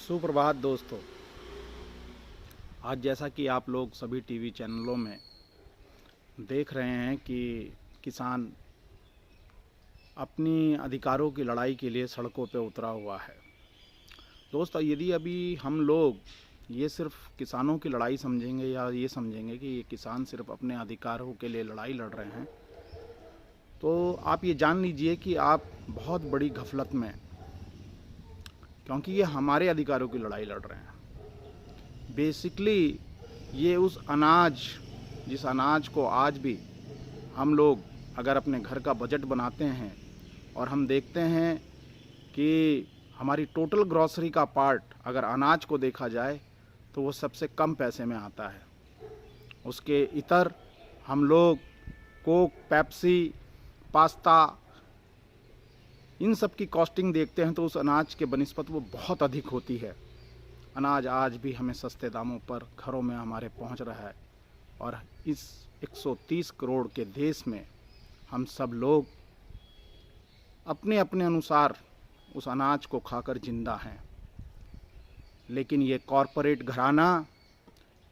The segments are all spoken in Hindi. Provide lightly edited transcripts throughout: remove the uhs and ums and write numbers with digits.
सुप्रभात दोस्तों। आज जैसा कि आप लोग सभी टीवी चैनलों में देख रहे हैं कि किसान अपनी अधिकारों की लड़ाई के लिए सड़कों पे उतरा हुआ है। दोस्तों, यदि अभी हम लोग ये सिर्फ किसानों की लड़ाई समझेंगे या ये समझेंगे कि ये किसान सिर्फ अपने अधिकारों के लिए लड़ाई लड़ रहे हैं, तो आप ये जान लीजिए कि आप बहुत बड़ी गफलत में, क्योंकि ये हमारे अधिकारों की लड़ाई लड़ रहे हैं। बेसिकली ये उस अनाज, जिस अनाज को आज भी हम लोग अगर अपने घर का बजट बनाते हैं और हम देखते हैं कि हमारी टोटल ग्रॉसरी का पार्ट अगर अनाज को देखा जाए तो वो सबसे कम पैसे में आता है। उसके इतर हम लोग कोक, पेप्सी, पास्ता, इन सब की कॉस्टिंग देखते हैं तो उस अनाज के बनिस्बत वो बहुत अधिक होती है। अनाज आज भी हमें सस्ते दामों पर घरों में हमारे पहुंच रहा है और इस 130 करोड़ के देश में हम सब लोग अपने अपने अनुसार उस अनाज को खाकर जिंदा हैं। लेकिन ये कॉरपोरेट घराना,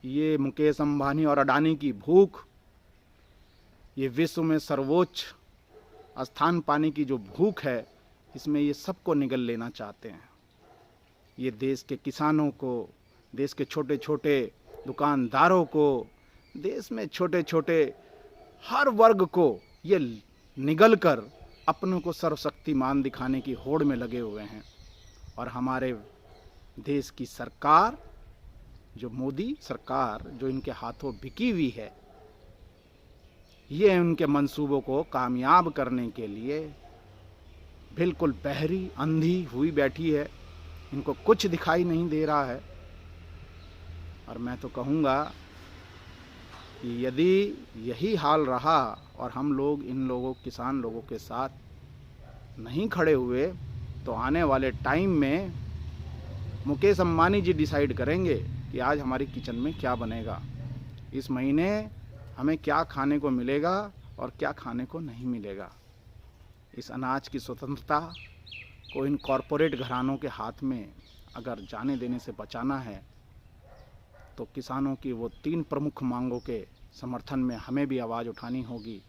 ये मुकेश अंबानी और अडानी की भूख, ये विश्व में सर्वोच्च स्थान पाने की जो भूख है, इसमें ये सबको निगल लेना चाहते हैं। ये देश के किसानों को, देश के छोटे छोटे दुकानदारों को, देश में छोटे छोटे हर वर्ग को ये निगल कर अपनों को सर्वशक्तिमान दिखाने की होड़ में लगे हुए हैं। और हमारे देश की सरकार, जो मोदी सरकार, जो इनके हाथों बिकी हुई है, ये उनके मंसूबों को कामयाब करने के लिए बिल्कुल बहरी, अंधी हुई बैठी है। इनको कुछ दिखाई नहीं दे रहा है। और मैं तो कहूँगा कि यदि यही हाल रहा और हम लोग इन लोगों, किसान लोगों के साथ नहीं खड़े हुए, तो आने वाले टाइम में मुकेश अंबानी जी डिसाइड करेंगे कि आज हमारी किचन में क्या बनेगा, इस महीने हमें क्या खाने को मिलेगा और क्या खाने को नहीं मिलेगा। इस अनाज की स्वतंत्रता को इन कॉरपोरेट घरानों के हाथ में अगर जाने देने से बचाना है, तो किसानों की वो 3 प्रमुख मांगों के समर्थन में हमें भी आवाज़ उठानी होगी।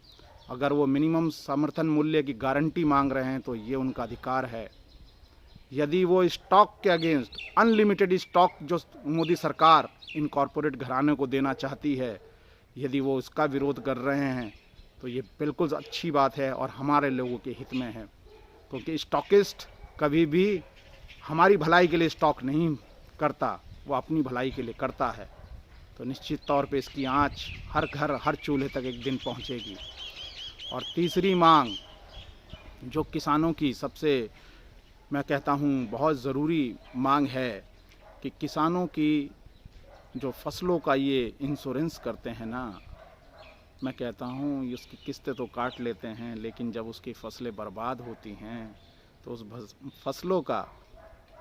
अगर वो मिनिमम समर्थन मूल्य की गारंटी मांग रहे हैं तो ये उनका अधिकार है। यदि वो स्टॉक के अगेंस्ट अनलिमिटेड स्टॉक जो मोदी सरकार इन कॉरपोरेट घरानों को देना चाहती है, यदि वो इसका विरोध कर रहे हैं तो ये बिल्कुल अच्छी बात है और हमारे लोगों के हित में है। क्योंकि स्टॉकिस्ट कभी भी हमारी भलाई के लिए स्टॉक नहीं करता, वो अपनी भलाई के लिए करता है। तो निश्चित तौर पे इसकी आंच हर घर, हर चूल्हे तक एक दिन पहुंचेगी। और तीसरी मांग जो किसानों की सबसे, मैं कहता हूं, बहुत ज़रूरी मांग है कि किसानों की जो फसलों का ये इंश्योरेंस करते हैं ना, मैं कहता हूँ उसकी किस्तें तो काट लेते हैं, लेकिन जब उसकी फसलें बर्बाद होती हैं तो उस फसलों का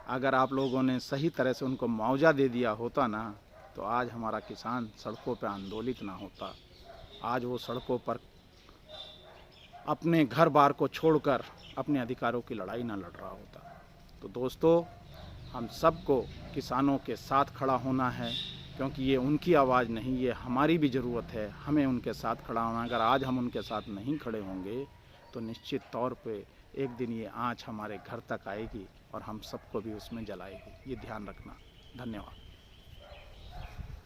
अगर आप लोगों ने सही तरह से उनको मुआवजा दे दिया होता ना, तो आज हमारा किसान सड़कों पर आंदोलित ना होता। आज वो सड़कों पर अपने घर बार को छोड़कर अपने अधिकारों की लड़ाई ना लड़ रहा होता। तो दोस्तों, हम सबको किसानों के साथ खड़ा होना है, क्योंकि ये उनकी आवाज़ नहीं, ये हमारी भी ज़रूरत है। हमें उनके साथ खड़ा होना। अगर आज हम उनके साथ नहीं खड़े होंगे तो निश्चित तौर पे एक दिन ये आँच हमारे घर तक आएगी और हम सबको भी उसमें जलाएगी। ये ध्यान रखना। धन्यवाद।